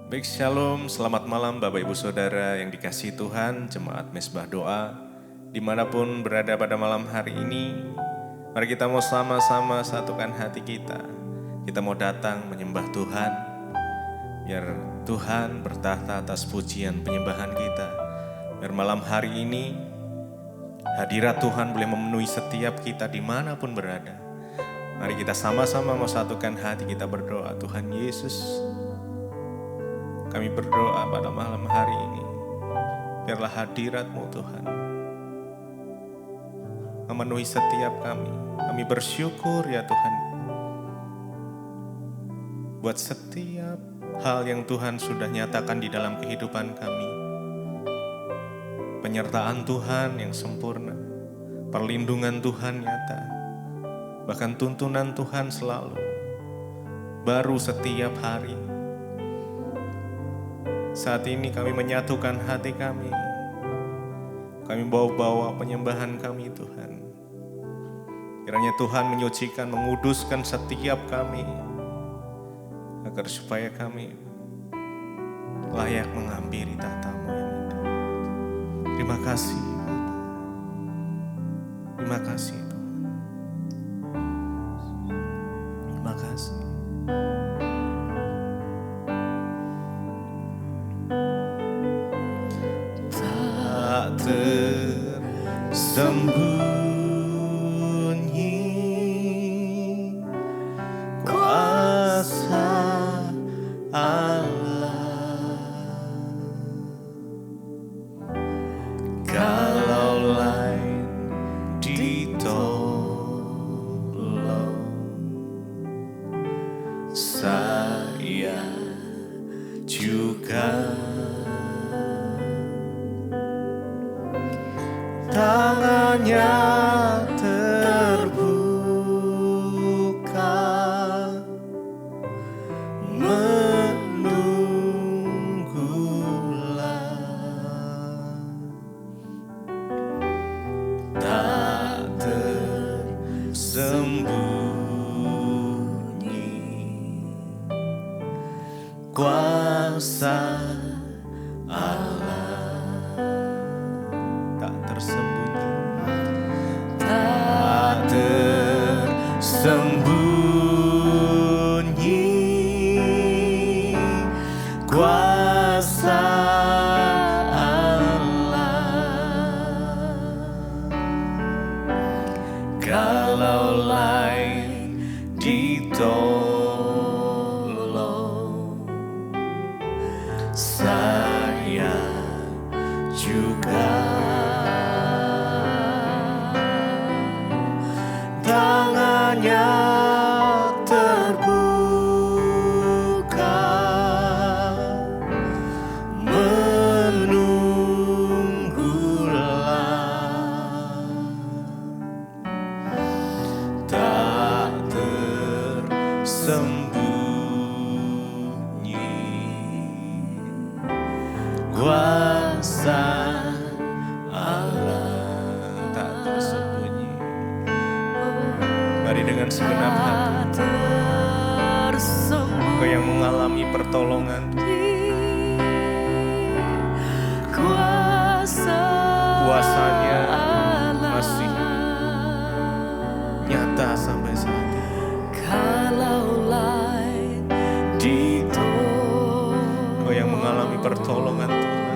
Baik, shalom, selamat malam Bapak Ibu Saudara yang dikasihi Tuhan, Jemaat Mesbah Doa, dimanapun berada pada malam hari ini. Mari kita mau sama-sama satukan hati kita. Kita mau datang menyembah Tuhan, biar Tuhan bertahta atas pujian penyembahan kita. Biar malam hari ini hadirat Tuhan boleh memenuhi setiap kita dimanapun berada. Mari kita sama-sama mau satukan hati kita berdoa. Tuhan Yesus, kami berdoa pada malam hari ini, biarlah hadirat-Mu Tuhan memenuhi setiap kami. Kami bersyukur ya Tuhan, buat setiap hal yang Tuhan sudah nyatakan di dalam kehidupan kami. Penyertaan Tuhan yang sempurna, perlindungan Tuhan nyata, bahkan tuntunan Tuhan selalu baru setiap hari. Saat ini kami menyatukan hati kami. Kami bawa penyembahan kami Tuhan. Kiranya Tuhan menyucikan, menguduskan setiap kami. Agar supaya kami layak menghampiri tahta-Mu yang indah. Terima kasih Bapa. Terima kasih Tuhan. Terima kasih. Tersembunyi kuasa Allah, kalau lain ditolong, saya juga. Tangannya terbuka, menunggulah, tak tersembunyi kuasa Allah, tak tersembunyi, tak tersembunyi kuasa Allah, kalau lain ditolong, saya juga. Tangannya terbuka, menunggulah, tak tersembunyi kuasa Allah, tak tersembunyi. Mari dengan segenap hati, Engkau yang mengalami pertolongan, kuasanya masih nyata sampai saat ini. Engkau yang mengalami pertolongan Tuhan,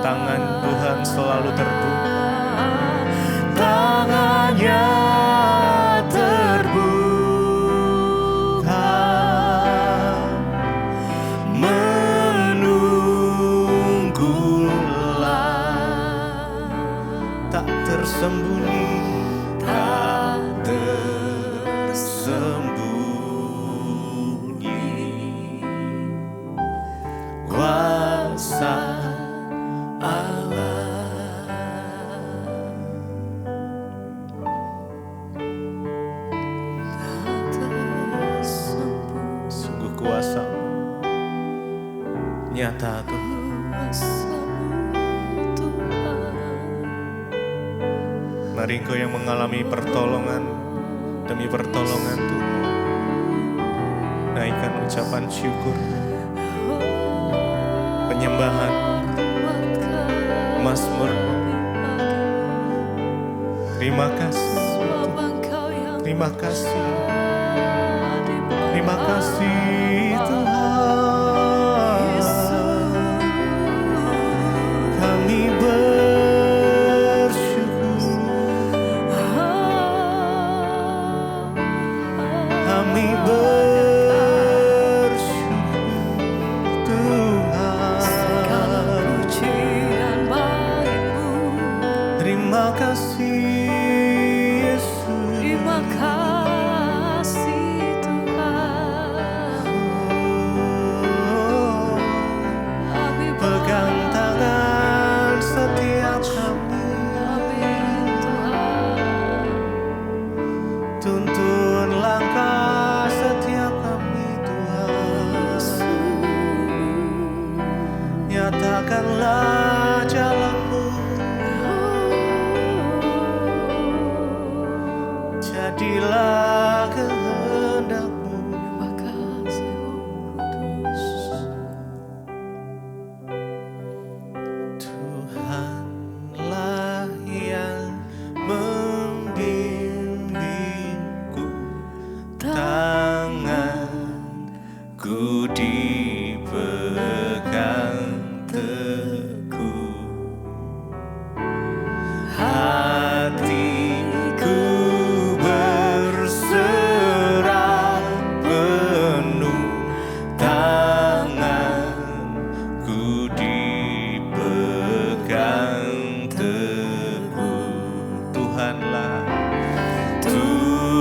tangan Tuhan selalu terbuka, tangannya terbuka, menunggulah, tak tersembunyi, tak tersembunyi kuasa kuasa nyata Tuhan. Mari Engkau yang mengalami pertolongan demi pertolongan Tuhan. Naikkan ucapan syukur, penyembahan, mazmur. Terima kasih, terima kasih, terima kasih Tuhan. Kami bersyukur, kami bersyukur Tuhan. Segala pujian baik-Mu. Terima kasih Yesus. Terima kasih Tuhan. Kami Pegang tangan setiap kami, Amin Tuhan. tuntun langkah setiap kami Tuhan. Nyatakanlah jalan-Mu, jadilah kehendak-Mu. Terima kasih Roh Kudus. Tuhanlah yang membimbingku, tanganku dipegang teguh, hatiku berserah penuh, tanganku dipegang teguh.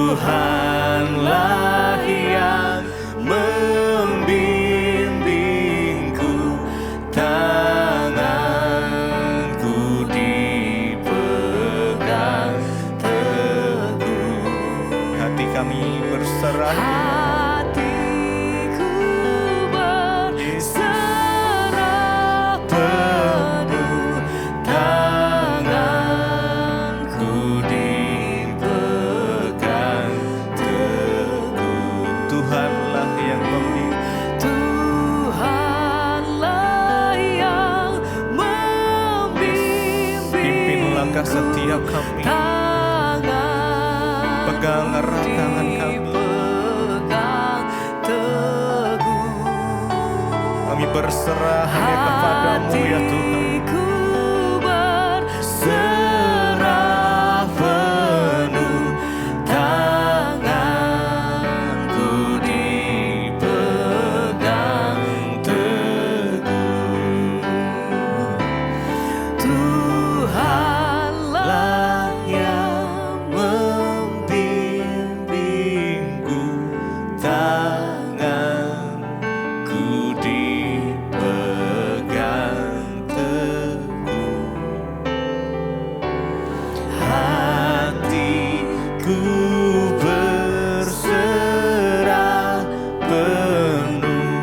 Tuhanlah yang membimbingku, tanganku dipegang teguh. Hati kami berserah, Hatiku berserah penuh, tanganku dipegang teguh. Tuhanlah yang membimbing, Tuhanlah yang pimpin langkah setiap kami, pegang erat tangan kami. dipegang teguh. Kami berserah hanya kepadamu ya Tuhan. Hatiku berserah penuh, tanganku dipegang teguh. Tuhanlah yang membimbingku, tanganku dipegang teguh, hatiku berserah penuh,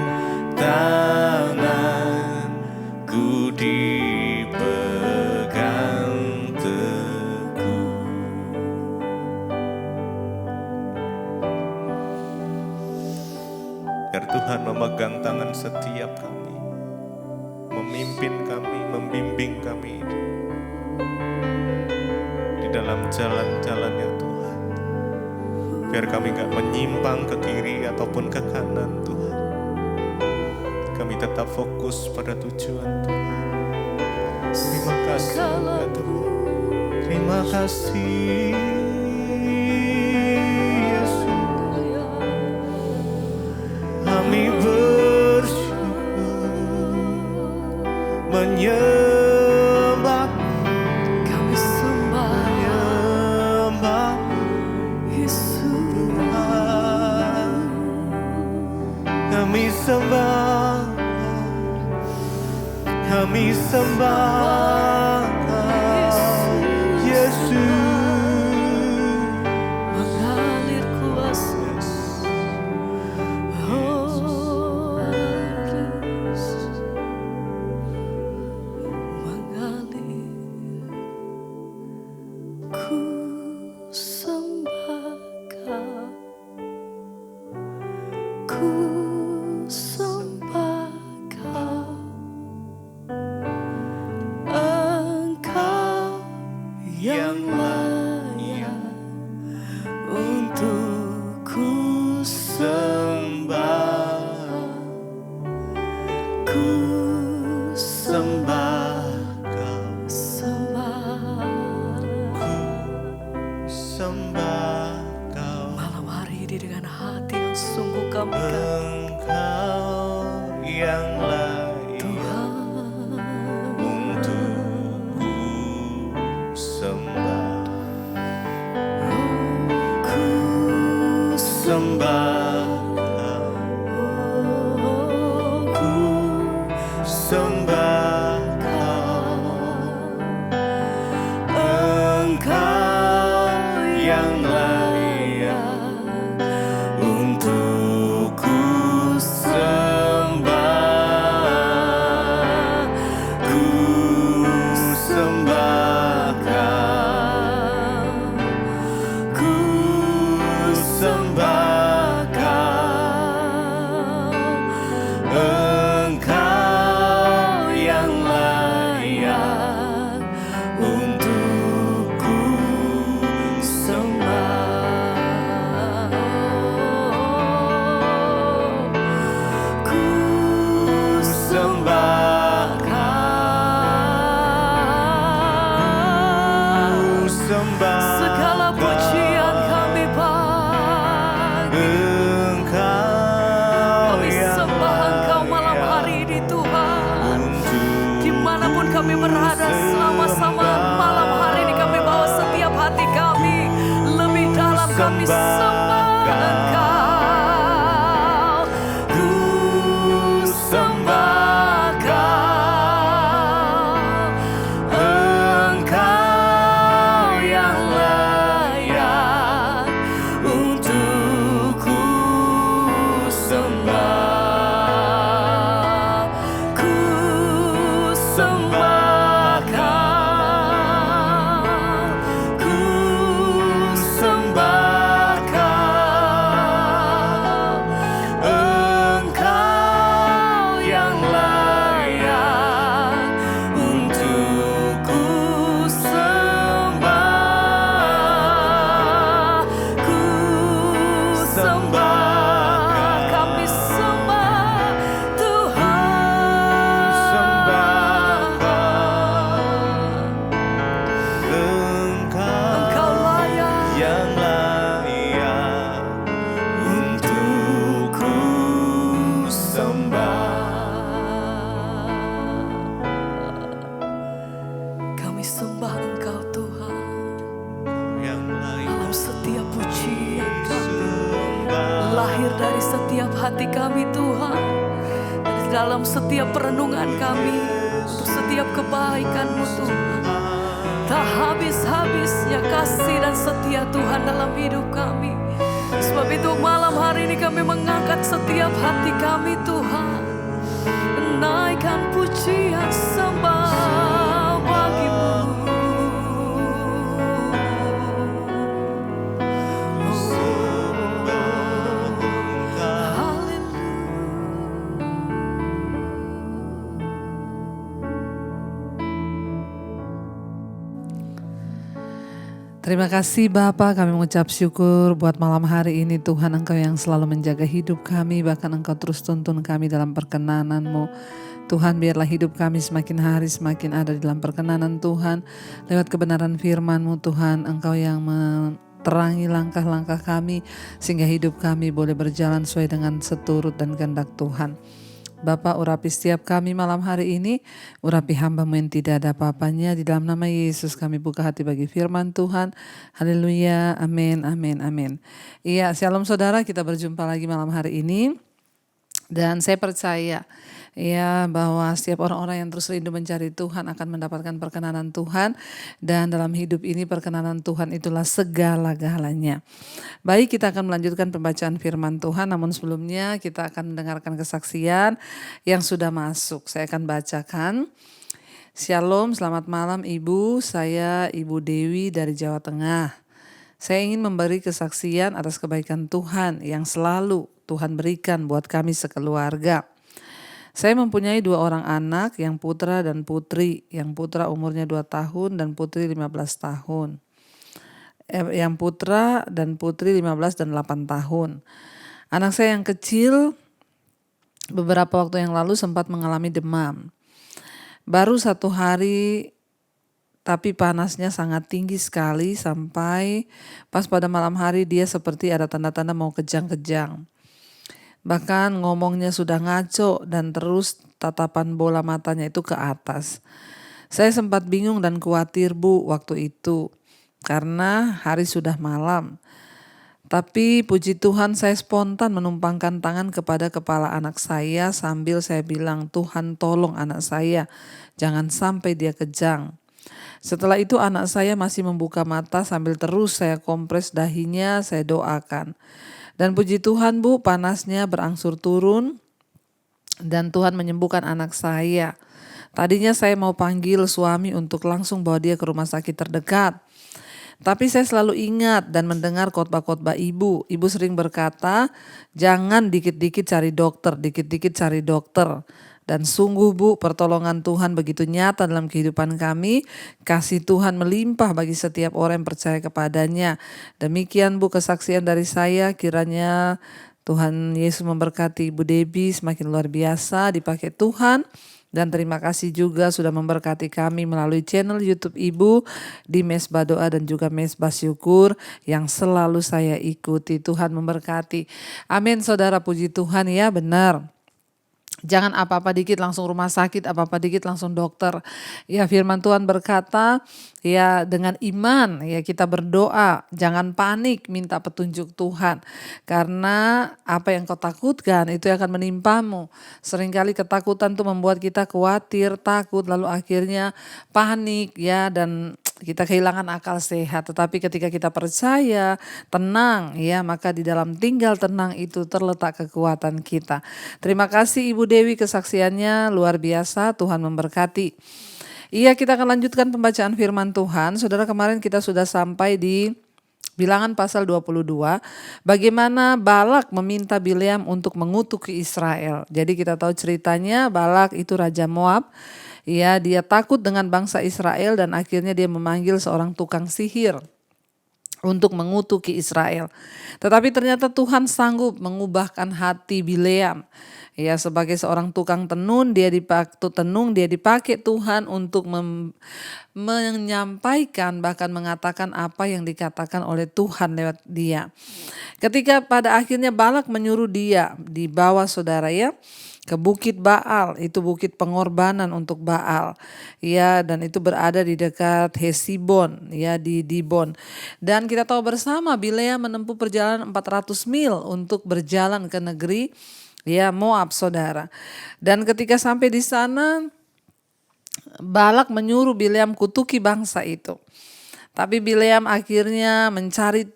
tanganku dipegang teguh. Biar Tuhan memegang tangan setiap kami, memimpin kami, membimbing kami di dalam jalan-jalan-Nya Tuhan. Biar kami gak menyimpang ke kiri ataupun ke kanan Tuhan. Kami tetap fokus pada tujuan Tuhan. Terima kasih ya Tuhan. Terima kasih Yesus. Kami bersyukur, menyembah, Kami sembah menyembah Yesus. Tuhan. Kami sembah, kami sembah Yesus. Mengalir kuasa mengalir, ku sembah Kau. yang layak untuk ku sembah, ku Sembah Kau, sembah. sembah Kau. Malam hari ini dengan hati yang sungguh kami Engkau yang layak Tuhan, untuk ku sembah. ku Sembah Kau, ku sembah Kau. Engkau yang layak untuk ku sembah, ku sembah Kau, ku sembah Kau. Engkau yang layak untuk ku sembah, ku sembah Kau, sembah segala pujian kami pagi. Engkau Kami yang sembah Engkau malam layak hari ini Tuhan. untuk Dimanapun kami berada sama-sama malam hari ini kami bawa setiap hati kami lebih dalam kami sembah Engkau. Ku sembah Kau. Engkau yang layak untuk ku sembah, ku sembah Kau, ku sembah Kau. Engkau yang layak untuk ku sembah, ku sembah. Kami sembah Tuhan, sembah Kau. Engkau layak yang layak untuk ku sembah. Kami sembah Engkau Tuhan Yang layak dalam setiap pujian kami, sembah. lahir dari setiap hati kami Tuhan, dari dalam setiap perenungan kami, untuk setiap kebaikan-Mu Tuhan. Tak habis-habisnya kasih dan setia Tuhan dalam hidup kami. Sebab itu malam hari ini kami mengangkat setiap hati kami Tuhan, menaikkan pujian sembah bagi-Mu. Terima kasih Bapa, kami mengucap syukur buat malam hari ini Tuhan, Engkau yang selalu menjaga hidup kami, bahkan Engkau terus tuntun kami dalam perkenanan-Mu. Tuhan, biarlah hidup kami semakin hari semakin ada di dalam perkenanan Tuhan, lewat kebenaran firman-Mu Tuhan. Engkau yang menerangi langkah-langkah kami, sehingga hidup kami boleh berjalan sesuai dengan seturut dan kehendak Tuhan. Bapa, urapi setiap kami malam hari ini, urapi hamba-Mu yang tidak ada apa-apanya. Di dalam nama Yesus kami buka hati bagi firman Tuhan. Haleluya, amin, amin, amin. Iya, shalom saudara, kita berjumpa lagi malam hari ini. Dan saya percaya ya bahwa setiap orang-orang yang terus rindu mencari Tuhan akan mendapatkan perkenanan Tuhan, dan dalam hidup ini perkenanan Tuhan itulah segala-galanya. Baik, kita akan melanjutkan pembacaan firman Tuhan, namun sebelumnya kita akan mendengarkan kesaksian yang sudah masuk. Saya akan bacakan. Shalom, selamat malam Ibu, saya Ibu Dewi dari Jawa Tengah. Saya ingin memberi kesaksian atas kebaikan Tuhan yang selalu Tuhan berikan buat kami sekeluarga. Saya mempunyai 2 orang anak, yang putra dan putri. Yang putra umurnya 2 tahun dan putri 15 tahun. Yang putra dan putri 15 dan 8 tahun. Anak saya yang kecil beberapa waktu yang lalu sempat mengalami demam. Baru 1 hari, tapi panasnya sangat tinggi sekali sampai pas pada malam hari dia seperti ada tanda-tanda mau kejang-kejang. Bahkan ngomongnya sudah ngaco dan terus tatapan bola matanya itu ke atas. Saya sempat bingung dan khawatir Bu waktu itu karena hari sudah malam. Tapi puji Tuhan saya spontan menumpangkan tangan kepada kepala anak saya sambil saya bilang, Tuhan tolong anak saya, jangan sampai dia kejang. Setelah itu anak saya masih membuka mata sambil terus saya kompres dahinya, saya doakan. Dan puji Tuhan Bu, panasnya berangsur turun dan Tuhan menyembuhkan anak saya. Tadinya saya mau panggil suami untuk langsung bawa dia ke rumah sakit terdekat. Tapi saya selalu ingat dan mendengar khotbah-khotbah ibu. Ibu sering berkata, jangan dikit-dikit cari dokter, dikit-dikit cari dokter. Dan sungguh Bu, pertolongan Tuhan begitu nyata dalam kehidupan kami. Kasih Tuhan melimpah bagi setiap orang yang percaya kepadanya. Demikian Bu kesaksian dari saya, kiranya Tuhan Yesus memberkati Ibu Debbie semakin luar biasa dipakai Tuhan. Dan terima kasih juga sudah memberkati kami melalui channel YouTube Ibu di Mesbah Doa dan juga Mesbah Syukur yang selalu saya ikuti. Tuhan memberkati. Amin saudara, puji Tuhan ya, benar. Jangan apa-apa dikit langsung rumah sakit, apa-apa dikit langsung dokter. Ya firman Tuhan berkata, ya dengan iman ya kita berdoa, jangan panik minta petunjuk Tuhan. Karena apa yang kau takutkan itu akan menimpamu. Seringkali ketakutan itu membuat kita khawatir, takut, lalu akhirnya panik ya, dan kita kehilangan akal sehat. Tetapi ketika kita percaya, tenang ya, maka di dalam tinggal tenang itu terletak kekuatan kita. Terima kasih Ibu Dewi, kesaksiannya luar biasa. Tuhan memberkati. Iya, kita akan lanjutkan pembacaan firman Tuhan. Saudara, kemarin kita sudah sampai di Bilangan pasal 22. Bagaimana Balak meminta Bileam untuk mengutuki Israel. Jadi kita tahu ceritanya, Balak itu Raja Moab. Ya, dia takut dengan bangsa Israel dan akhirnya dia memanggil seorang tukang sihir untuk mengutuki Israel. Tetapi ternyata Tuhan sanggup mengubahkan hati Bileam. Ya, sebagai seorang tukang tenun, dia dipakai Tuhan untuk menyampaikan, bahkan mengatakan apa yang dikatakan oleh Tuhan lewat dia. Ketika pada akhirnya Balak menyuruh dia dibawa saudara ya ke bukit Baal, itu bukit pengorbanan untuk Baal. Ya, dan itu berada di dekat Hesibon, ya di Dibon. Dan kita tahu bersama Bileam menempuh perjalanan 400 mil untuk berjalan ke negeri ya Moab saudara. Dan ketika sampai di sana Balak menyuruh Bileam kutuki bangsa itu. Tapi Bileam akhirnya mencari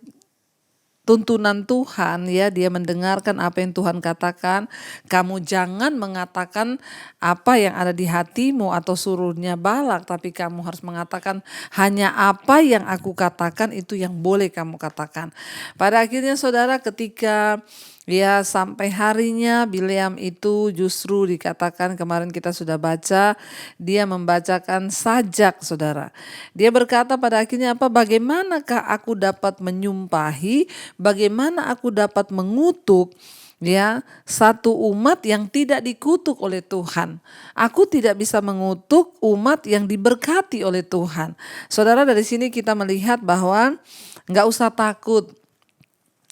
tuntunan Tuhan ya, dia mendengarkan apa yang Tuhan katakan. Kamu jangan mengatakan apa yang ada di hatimu atau suruhnya Balak, tapi kamu harus mengatakan hanya apa yang aku katakan itu yang boleh kamu katakan. Pada akhirnya saudara, ketika ya sampai harinya Bileam itu justru dikatakan, kemarin kita sudah baca, dia membacakan sajak saudara. Dia berkata pada akhirnya apa? Bagaimanakah aku dapat menyumpahi, bagaimana aku dapat mengutuk ya satu umat yang tidak dikutuk oleh Tuhan. Aku tidak bisa mengutuk umat yang diberkati oleh Tuhan. Saudara, dari sini kita melihat bahwa nggak usah takut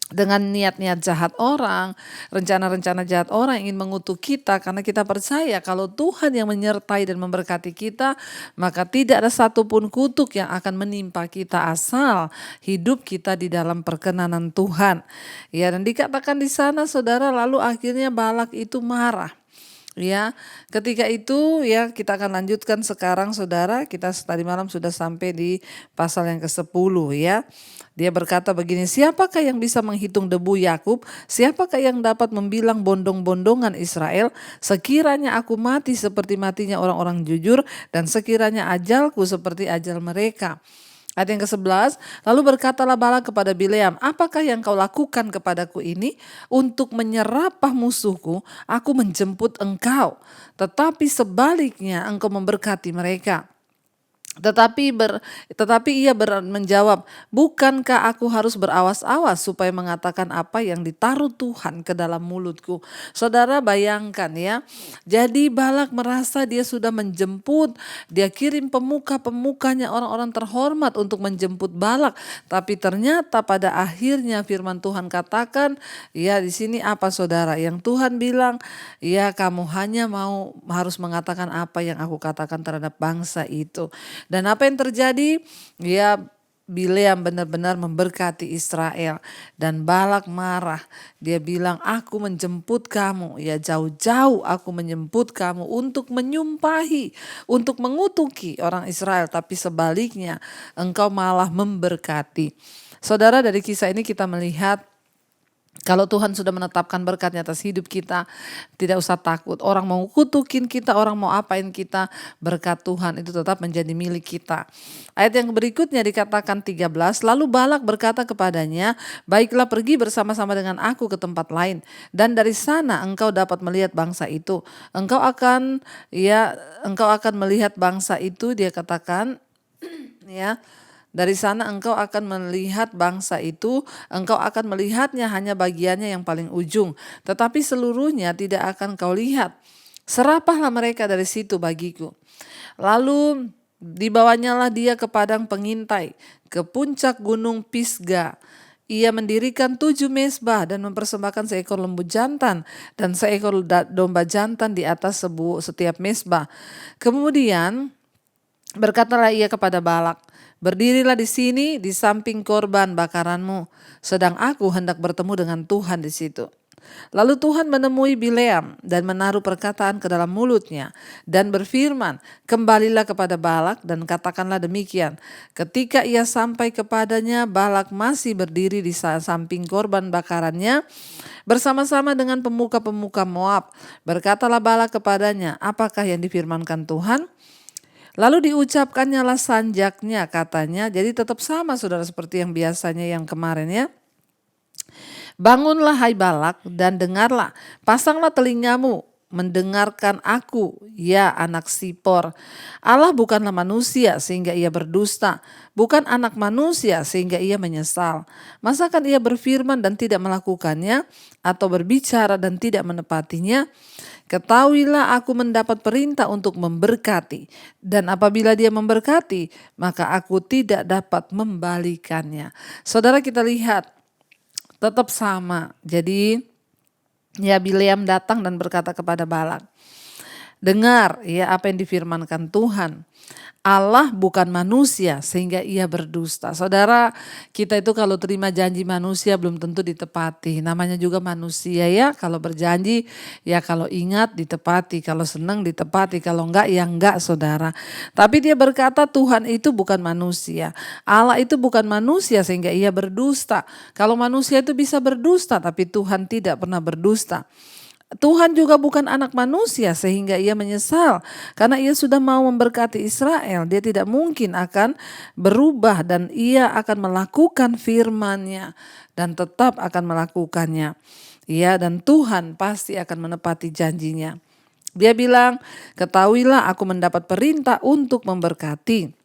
dengan niat-niat jahat orang, rencana-rencana jahat orang yang ingin mengutuk kita, karena kita percaya kalau Tuhan yang menyertai dan memberkati kita, maka tidak ada satupun kutuk yang akan menimpa kita asal hidup kita di dalam perkenanan Tuhan. Ya, dan dikatakan di sana saudara, lalu akhirnya Balak itu marah. Ya, ketika itu ya kita akan lanjutkan sekarang saudara, kita tadi malam sudah sampai di pasal yang ke-10 ya. Dia berkata begini, siapakah yang bisa menghitung debu Yakub? Siapakah yang dapat membilang bondong-bondongan Israel? Sekiranya aku mati seperti matinya orang-orang jujur dan sekiranya ajalku seperti ajal mereka. Ayat yang ke-11, lalu berkatalah Balak kepada Bileam, apakah yang kau lakukan kepadaku ini? Untuk menyerapah musuhku, aku menjemput engkau. Tetapi sebaliknya engkau memberkati mereka. Tetapi ia menjawab, bukankah aku harus berawas-awas supaya mengatakan apa yang ditaruh Tuhan ke dalam mulutku? Saudara bayangkan ya, jadi Balak merasa dia sudah menjemput, dia kirim pemuka-pemukanya orang-orang terhormat untuk menjemput Balak. Tapi ternyata pada akhirnya firman Tuhan katakan, ya di sini apa saudara? Yang Tuhan bilang, ya kamu hanya harus mengatakan apa yang aku katakan terhadap bangsa itu. Dan apa yang terjadi? Ya Bileam benar-benar memberkati Israel. Dan Balak marah. Dia bilang, aku menjemput kamu. Ya jauh-jauh aku menjemput kamu untuk menyumpahi, untuk mengutuki orang Israel. Tapi sebaliknya engkau malah memberkati. Saudara, dari kisah ini kita melihat, kalau Tuhan sudah menetapkan berkatnya atas hidup kita, tidak usah takut. Orang mau kutukin kita, orang mau apain kita, berkat Tuhan itu tetap menjadi milik kita. Ayat yang berikutnya dikatakan 13, lalu Balak berkata kepadanya, baiklah pergi bersama-sama dengan aku ke tempat lain. Dan dari sana engkau dapat melihat bangsa itu. Engkau akan melihat bangsa itu, dia katakan, ya. Dari sana engkau akan melihat bangsa itu, engkau akan melihatnya hanya bagiannya yang paling ujung, tetapi seluruhnya tidak akan kau lihat. Serapahlah mereka dari situ bagiku. Lalu dibawanyalah dia ke padang pengintai, ke puncak gunung Pisga. Ia mendirikan 7 mezbah dan mempersembahkan seekor lembu jantan dan seekor domba jantan di atas setiap mezbah. Kemudian berkatalah ia kepada Balak, berdirilah di sini di samping korban bakaranmu, sedang aku hendak bertemu dengan Tuhan di situ. Lalu Tuhan menemui Bileam dan menaruh perkataan ke dalam mulutnya dan berfirman, kembalilah kepada Balak dan katakanlah demikian. Ketika ia sampai kepadanya, Balak masih berdiri di samping korban bakarannya bersama-sama dengan pemuka-pemuka Moab. Berkatalah Balak kepadanya, apakah yang difirmankan Tuhan? Lalu diucapkannya lah sanjaknya, katanya. Jadi tetap sama saudara seperti yang biasanya yang kemarin ya. Bangunlah hai Balak dan dengarlah, pasanglah telingamu mendengarkan aku, ya anak Sipor. Allah bukanlah manusia sehingga ia berdusta, bukan anak manusia sehingga ia menyesal. Masakan ia berfirman dan tidak melakukannya, atau berbicara dan tidak menepatinya? Ketahuilah aku mendapat perintah untuk memberkati, dan apabila dia memberkati, maka aku tidak dapat membalikannya. Saudara, kita lihat tetap sama. Jadi ya Bileam datang dan berkata kepada Balak, dengar ya apa yang difirmankan Tuhan. Allah bukan manusia sehingga ia berdusta. Saudara, kita itu kalau terima janji manusia belum tentu ditepati. Namanya juga manusia ya, kalau berjanji ya kalau ingat ditepati, kalau senang ditepati, kalau enggak ya enggak saudara. Tapi dia berkata Tuhan itu bukan manusia. Allah itu bukan manusia sehingga ia berdusta. Kalau manusia itu bisa berdusta tapi Tuhan tidak pernah berdusta. Tuhan juga bukan anak manusia sehingga ia menyesal karena ia sudah mau memberkati Israel. Dia tidak mungkin akan berubah dan ia akan melakukan firman-Nya dan tetap akan melakukannya. Ya, dan Tuhan pasti akan menepati janjinya. Dia bilang, ketahuilah aku mendapat perintah untuk memberkati.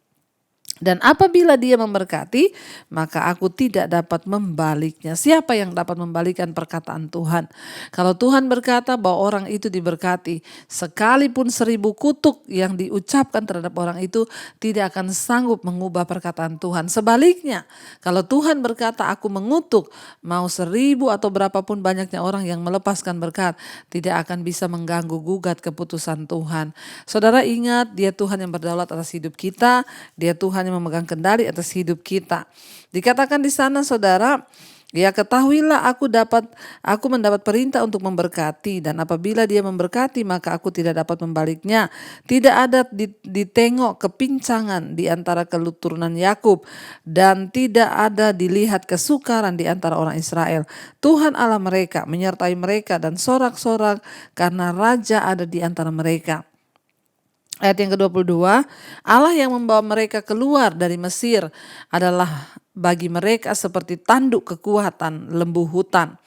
Dan apabila dia memberkati, maka aku tidak dapat membaliknya. Siapa yang dapat membalikan perkataan Tuhan? Kalau Tuhan berkata bahwa orang itu diberkati, sekalipun 1000 kutuk yang diucapkan terhadap orang itu tidak akan sanggup mengubah perkataan Tuhan. Sebaliknya, kalau Tuhan berkata aku mengutuk, mau 1000 atau berapapun banyaknya orang yang melepaskan berkat, tidak akan bisa mengganggu gugat keputusan Tuhan. Saudara ingat, dia Tuhan yang berdaulat atas hidup kita, dia Tuhan yang memegang kendali atas hidup kita. Dikatakan di sana saudara, ya ketahuilah aku mendapat perintah untuk memberkati, dan apabila dia memberkati maka aku tidak dapat membaliknya. Tidak ada ditengok kepincangan di antara keturunan Yakub, dan tidak ada dilihat kesukaran di antara orang Israel. Tuhan Allah mereka menyertai mereka dan sorak-sorak karena raja ada di antara mereka. Ayat yang ke-22, Allah yang membawa mereka keluar dari Mesir adalah bagi mereka seperti tanduk kekuatan lembu hutan.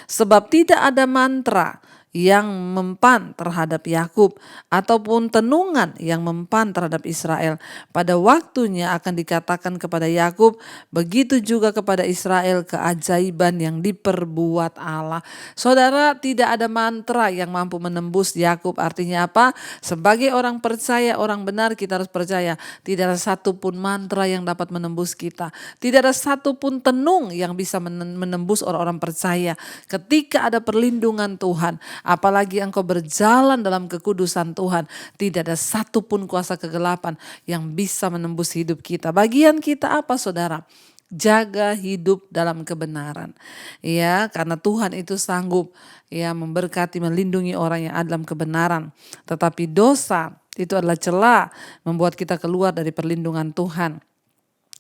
Sebab tidak ada mantra yang mempan terhadap Yakub ataupun tenungan yang mempan terhadap Israel. Pada waktunya akan dikatakan kepada Yakub, begitu juga kepada Israel keajaiban yang diperbuat Allah. Saudara, tidak ada mantra yang mampu menembus Yakub. Artinya apa? Sebagai orang percaya, orang benar, kita harus percaya tidak ada satupun mantra yang dapat menembus kita. Tidak ada satupun tenung yang bisa menembus orang-orang percaya. Ketika ada perlindungan Tuhan, apalagi engkau berjalan dalam kekudusan Tuhan, tidak ada satupun kuasa kegelapan yang bisa menembus hidup kita. Bagian kita apa, saudara? Jaga hidup dalam kebenaran. Ya, karena Tuhan itu sanggup ya memberkati, melindungi orang yang ada dalam kebenaran. Tetapi dosa itu adalah celah membuat kita keluar dari perlindungan Tuhan.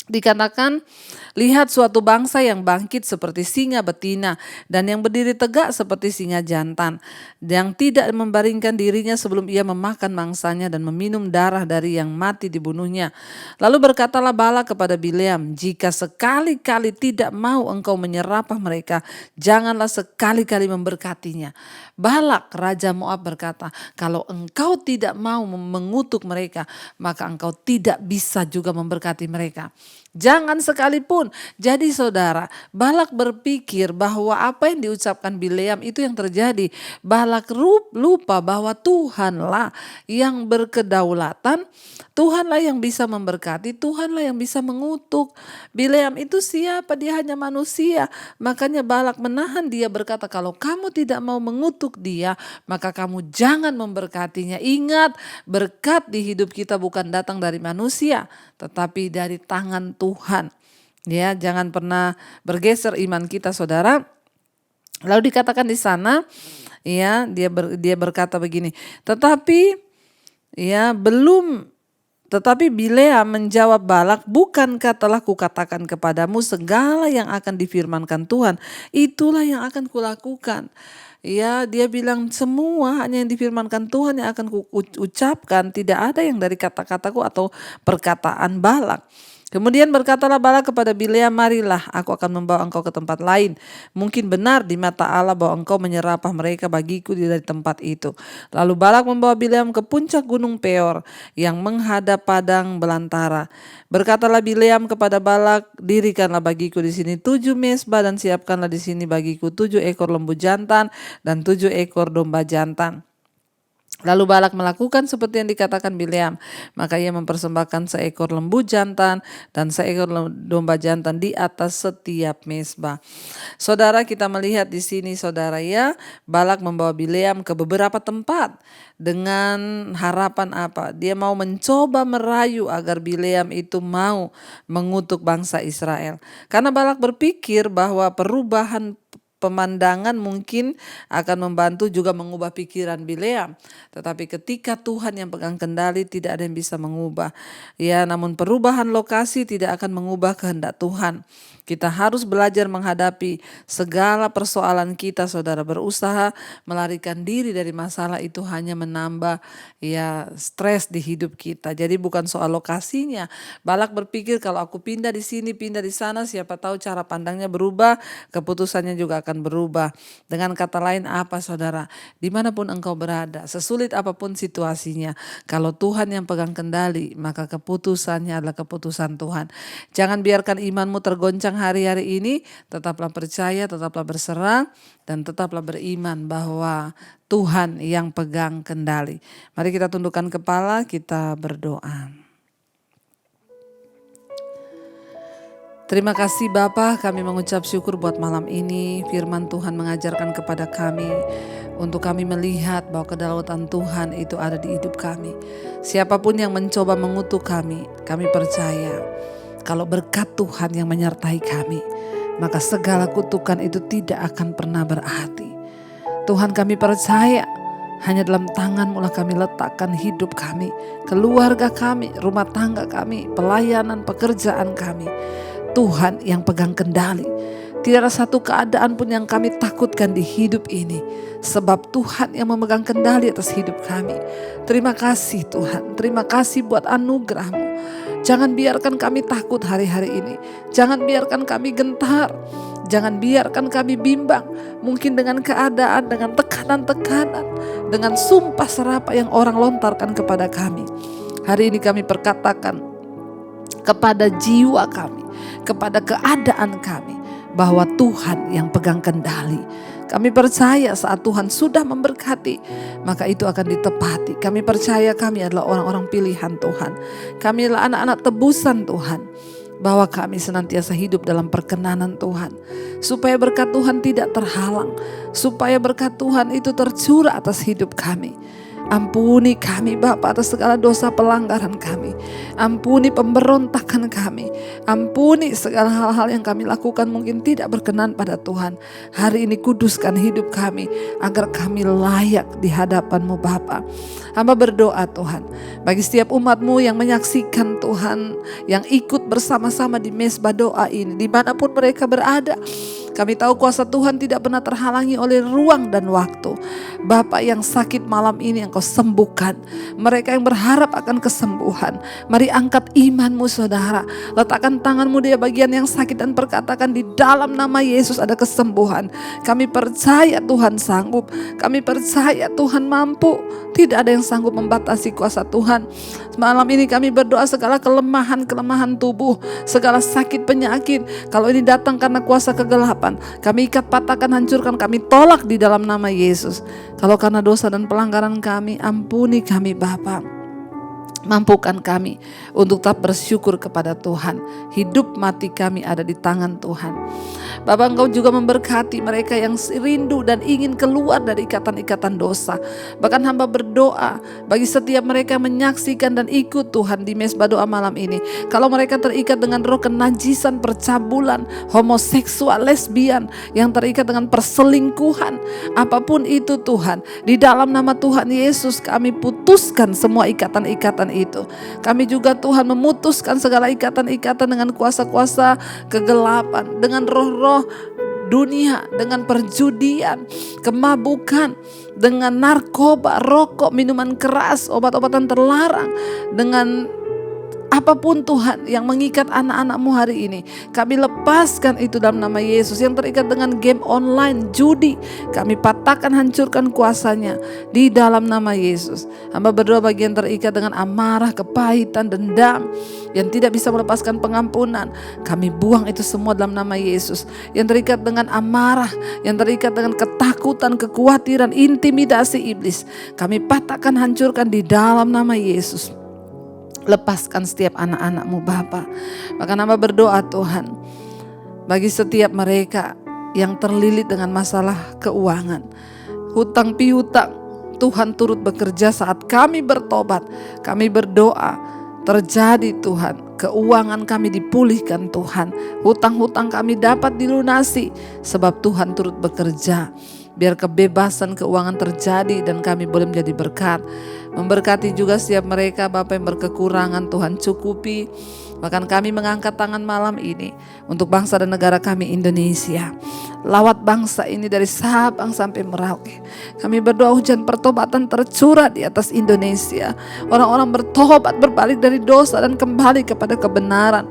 Dikatakan, lihat suatu bangsa yang bangkit seperti singa betina dan yang berdiri tegak seperti singa jantan, yang tidak membaringkan dirinya sebelum ia memakan mangsanya dan meminum darah dari yang mati dibunuhnya. Lalu berkatalah Balak kepada Bileam, jika sekali-kali tidak mau engkau menyerapah mereka, janganlah sekali-kali memberkatinya. Balak Raja Moab berkata, kalau engkau tidak mau mengutuk mereka, maka engkau tidak bisa juga memberkati mereka. Jangan sekalipun. Jadi saudara, Balak berpikir bahwa apa yang diucapkan Bileam itu yang terjadi. Balak lupa bahwa Tuhanlah yang berkedaulatan, Tuhanlah yang bisa memberkati, Tuhanlah yang bisa mengutuk. Bileam itu siapa? Dia hanya manusia. Makanya Balak menahan dia, berkata, kalau kamu tidak mau mengutuk dia, maka kamu jangan memberkatinya. Ingat, berkat di hidup kita bukan datang dari manusia, tetapi dari tangan Tuhan. Ya, jangan pernah bergeser iman kita, saudara. Lalu dikatakan di sana, ya, dia berkata begini, tetapi Bileam menjawab Balak, bukankah telah kukatakan kepadamu segala yang akan difirmankan Tuhan, itulah yang akan kulakukan. Ya, dia bilang semua hanya yang difirmankan Tuhan yang akan kuucapkan, tidak ada yang dari kata-kataku atau perkataan Balak. Kemudian berkatalah Balak kepada Bileam, marilah aku akan membawa engkau ke tempat lain. Mungkin benar di mata Allah bahwa engkau menyerapah mereka bagiku dari tempat itu. Lalu Balak membawa Bileam ke puncak gunung Peor yang menghadap padang belantara. Berkatalah Bileam kepada Balak, dirikanlah bagiku di sini 7 mezbah dan siapkanlah di sini bagiku 7 ekor lembu jantan dan 7 ekor domba jantan. Lalu Balak melakukan seperti yang dikatakan Bileam, maka ia mempersembahkan seekor lembu jantan dan seekor domba jantan di atas setiap mezbah. Saudara, kita melihat di sini, saudara, ya, Balak membawa Bileam ke beberapa tempat dengan harapan apa? Dia mau mencoba merayu agar Bileam itu mau mengutuk bangsa Israel. Karena Balak berpikir bahwa perubahan pemandangan mungkin akan membantu juga mengubah pikiran Bileam. Tetapi ketika Tuhan yang pegang kendali, tidak ada yang bisa mengubah. Ya, namun perubahan lokasi tidak akan mengubah kehendak Tuhan. Kita harus belajar menghadapi segala persoalan kita, saudara. Berusaha melarikan diri dari masalah itu hanya menambah ya stres di hidup kita. Jadi bukan soal lokasinya. Balak berpikir kalau aku pindah di sini, pindah di sana, siapa tahu cara pandangnya berubah, keputusannya juga akan berubah. Dengan kata lain apa, saudara? Dimanapun engkau berada, sesulit apapun situasinya, kalau Tuhan yang pegang kendali, maka keputusannya adalah keputusan Tuhan. Jangan biarkan imanmu tergoncang hari-hari ini, tetaplah percaya, tetaplah berserah, dan tetaplah beriman bahwa Tuhan yang pegang kendali. Mari kita tundukkan kepala, kita berdoa. Terima kasih Bapa, kami mengucap syukur buat malam ini. Firman Tuhan mengajarkan kepada kami untuk kami melihat bahwa kedaulatan Tuhan itu ada di hidup kami. Siapapun yang mencoba mengutuk kami percaya kalau berkat Tuhan yang menyertai kami, maka segala kutukan itu tidak akan pernah berarti. Tuhan, kami percaya hanya dalam tangan-Mu lah kami letakkan hidup kami, keluarga kami, rumah tangga kami, pelayanan, pekerjaan kami. Tuhan yang pegang kendali. Tidak ada satu keadaan pun yang kami takutkan di hidup ini. Sebab Tuhan yang memegang kendali atas hidup kami. Terima kasih Tuhan. Terima kasih buat anugerah-Mu. Jangan biarkan kami takut hari-hari ini. Jangan biarkan kami gentar. Jangan biarkan kami bimbang. Mungkin dengan keadaan, dengan tekanan-tekanan, dengan sumpah serapah yang orang lontarkan kepada kami. Hari ini kami perkatakan kepada jiwa kami, kepada keadaan kami, bahwa Tuhan yang pegang kendali. Kami percaya saat Tuhan sudah memberkati, maka itu akan ditepati. Kami percaya kami adalah orang-orang pilihan Tuhan. Kami adalah anak-anak tebusan Tuhan. Bahwa kami senantiasa hidup dalam perkenanan Tuhan. Supaya berkat Tuhan tidak terhalang. Supaya berkat Tuhan itu tercurah atas hidup kami. Ampuni kami Bapa atas segala dosa pelanggaran kami. Ampuni pemberontakan kami. Ampuni segala hal-hal yang kami lakukan mungkin tidak berkenan pada Tuhan. Hari ini kuduskan hidup kami agar kami layak di hadapan-Mu Bapa. Hamba berdoa Tuhan bagi setiap umat-Mu yang menyaksikan Tuhan, yang ikut bersama-sama di mesbah doa ini dimanapun mereka berada. Kami tahu kuasa Tuhan tidak pernah terhalangi oleh ruang dan waktu. Bapak yang sakit malam ini Engkau sembuhkan. Mereka yang berharap akan kesembuhan, mari angkat imanmu saudara. Letakkan tanganmu di bagian yang sakit dan perkatakan di dalam nama Yesus ada kesembuhan. Kami percaya Tuhan sanggup. Kami percaya Tuhan mampu. Tidak ada yang sanggup membatasi kuasa Tuhan. Malam ini kami berdoa segala kelemahan tubuh, segala sakit penyakit. Kalau ini datang karena kuasa kegelapan, kami ikat, patahkan, hancurkan, kami tolak di dalam nama Yesus. Kalau karena dosa dan pelanggaran kami, ampuni kami Bapa. Mampukan kami untuk tetap bersyukur kepada Tuhan. Hidup mati kami ada di tangan Tuhan. Bapak, Engkau juga memberkati mereka yang rindu dan ingin keluar dari ikatan-ikatan dosa. Bahkan hamba berdoa bagi setiap mereka yang menyaksikan dan ikut Tuhan di mesbah doa malam ini. Kalau mereka terikat dengan roh kenajisan, percabulan, homoseksual, lesbian, yang terikat dengan perselingkuhan, apapun itu Tuhan, di dalam nama Tuhan Yesus kami putuskan semua ikatan-ikatan itu. Kami juga Tuhan memutuskan segala ikatan-ikatan dengan kuasa-kuasa kegelapan, dengan roh-roh dunia, dengan perjudian, kemabukan, dengan narkoba, rokok, minuman keras, obat-obatan terlarang, dengan apapun Tuhan yang mengikat anak-anak-Mu hari ini, kami lepaskan itu dalam nama Yesus. Yang terikat dengan game online, judi, kami patahkan, hancurkan kuasanya di dalam nama Yesus. Hamba berdoa bagi yang terikat dengan amarah, kepahitan, dendam, yang tidak bisa melepaskan pengampunan, kami buang itu semua dalam nama Yesus. Yang terikat dengan amarah, yang terikat dengan ketakutan, kekhawatiran, intimidasi iblis, kami patahkan, hancurkan di dalam nama Yesus. Lepaskan setiap anak-anak-Mu Bapa. Bahkan hamba berdoa Tuhan bagi setiap mereka yang terlilit dengan masalah keuangan, hutang piutang, Tuhan turut bekerja saat kami bertobat. Kami berdoa terjadi Tuhan, keuangan kami dipulihkan Tuhan, hutang-hutang kami dapat dilunasi sebab Tuhan turut bekerja. Biar kebebasan keuangan terjadi dan kami boleh menjadi berkat. Memberkati juga setiap mereka Bapak yang berkekurangan, Tuhan cukupi. Bahkan kami mengangkat tangan malam ini untuk bangsa dan negara kami Indonesia. Lawat bangsa ini dari Sabang sampai Merauke. Kami berdoa hujan pertobatan tercurah di atas Indonesia. Orang-orang bertobat, berbalik dari dosa dan kembali kepada kebenaran.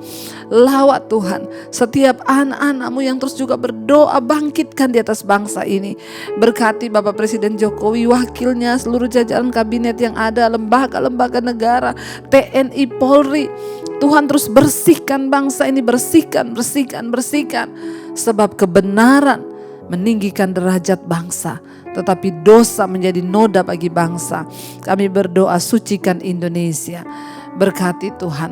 Lawat Tuhan setiap anak-anak-Mu yang terus juga berdoa, bangkitkan di atas bangsa ini. Berkati Bapak Presiden Jokowi, wakilnya, seluruh jajaran kabinet yang ada, lembaga-lembaga negara, TNI, Polri. Tuhan terus bersihkan bangsa ini, bersihkan. Sebab kebenaran meninggikan derajat bangsa, tetapi dosa menjadi noda bagi bangsa. Kami berdoa, sucikan Indonesia. Berkati Tuhan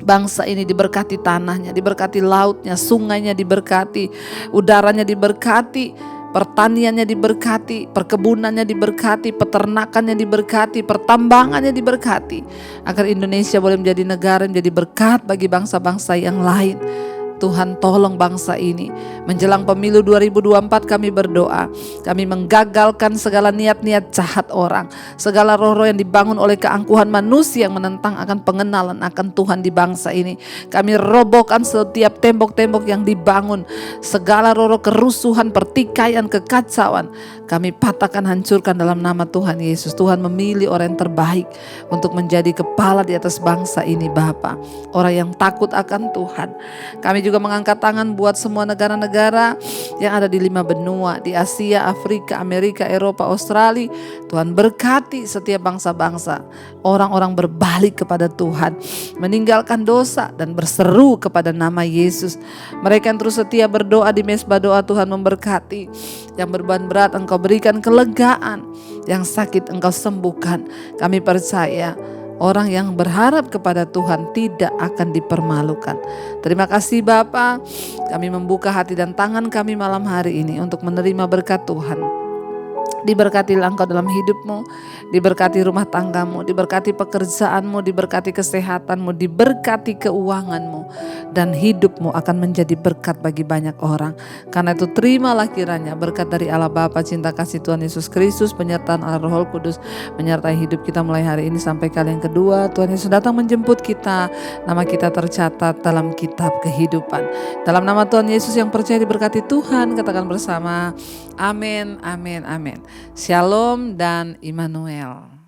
bangsa ini, diberkati tanahnya, diberkati lautnya, sungainya diberkati, udaranya diberkati, pertaniannya diberkati, perkebunannya diberkati, peternakannya diberkati, pertambangannya diberkati, agar Indonesia boleh menjadi negara yang menjadi berkat bagi bangsa-bangsa yang lain. Tuhan tolong bangsa ini. Menjelang pemilu 2024 kami berdoa. Kami menggagalkan segala niat-niat jahat orang. Segala roh-roh yang dibangun oleh keangkuhan manusia yang menentang akan pengenalan akan Tuhan di bangsa ini. Kami robohkan setiap tembok-tembok yang dibangun. Segala roh-roh kerusuhan, pertikaian, kekacauan. Kami patahkan, hancurkan dalam nama Tuhan Yesus. Tuhan memilih orang yang terbaik untuk menjadi kepala di atas bangsa ini Bapa. Orang yang takut akan Tuhan. Kami juga mengangkat tangan buat semua negara-negara yang ada di 5 benua. Di Asia, Afrika, Amerika, Eropa, Australia. Tuhan berkati setiap bangsa-bangsa. Orang-orang berbalik kepada Tuhan. Meninggalkan dosa dan berseru kepada nama Yesus. Mereka yang terus setia berdoa di mesbah doa, Tuhan memberkati. Yang beban berat Engkau berikan kelegaan. Yang sakit Engkau sembuhkan. Kami percaya orang yang berharap kepada Tuhan tidak akan dipermalukan. Terima kasih Bapa. Kami membuka hati dan tangan kami malam hari ini untuk menerima berkat Tuhan. Diberkatilah engkau dalam hidupmu, diberkati rumah tanggamu, diberkati pekerjaanmu, diberkati kesehatanmu, diberkati keuanganmu, dan hidupmu akan menjadi berkat bagi banyak orang. Karena itu terimalah kiranya berkat dari Allah Bapa, cinta kasih Tuhan Yesus Kristus, penyertaan Allah Roh Kudus menyertai hidup kita mulai hari ini sampai kali yang kedua. Tuhan Yesus datang menjemput kita, nama kita tercatat dalam kitab kehidupan. Dalam nama Tuhan Yesus yang percaya diberkati Tuhan, katakan bersama, amin, amin, amin. Shalom dan Immanuel.